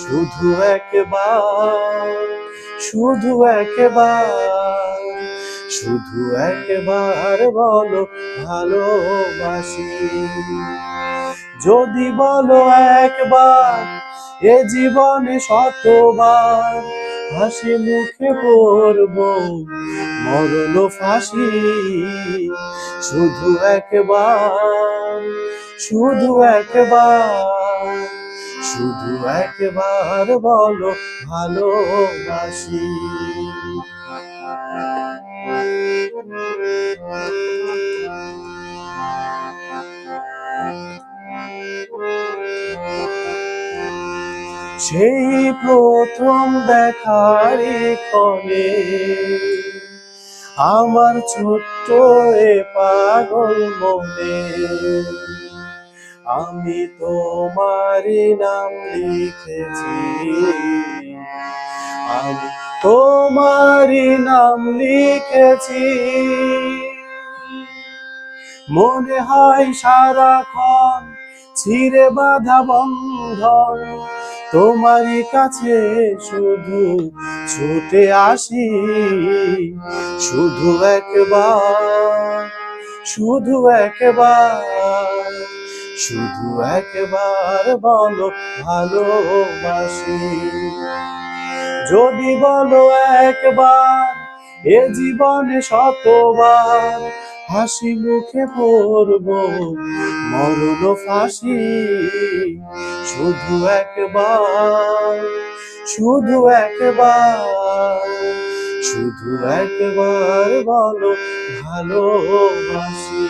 শুধু একবার, শুধু একবার, শুধু একবার বলো ভালোবাসি। যদি বলো একবার, এ জীবনে শতবার হাসি মুখে পড়ব মরণ ফাঁসি। শুধু একবার, শুধু একবার, শুধু একবার বলো ভালোবাসি। সেই প্রথম দেখার ক্ষণে আমার ছোট্ট এ পাগল মনে আমি তোমারই নাম লিখেছি, আমি তোমারই নাম লিখেছি। মনে হয় সারাক্ষণ ছিঁড়ে বাঁধা বন্ধন তোমারই কাছে শুধু ছুটে আসি। শুধু একবার, শুধু একবার, শুধু একবার বলো ভালোবাসি। যদি বলো একবার, এ জীবনে শতবার হাসি মুখে পড়ব মরণ ফাঁসি। শুধু একবার, শুধু একবার, শুধু একবার বলো ভালোবাসি।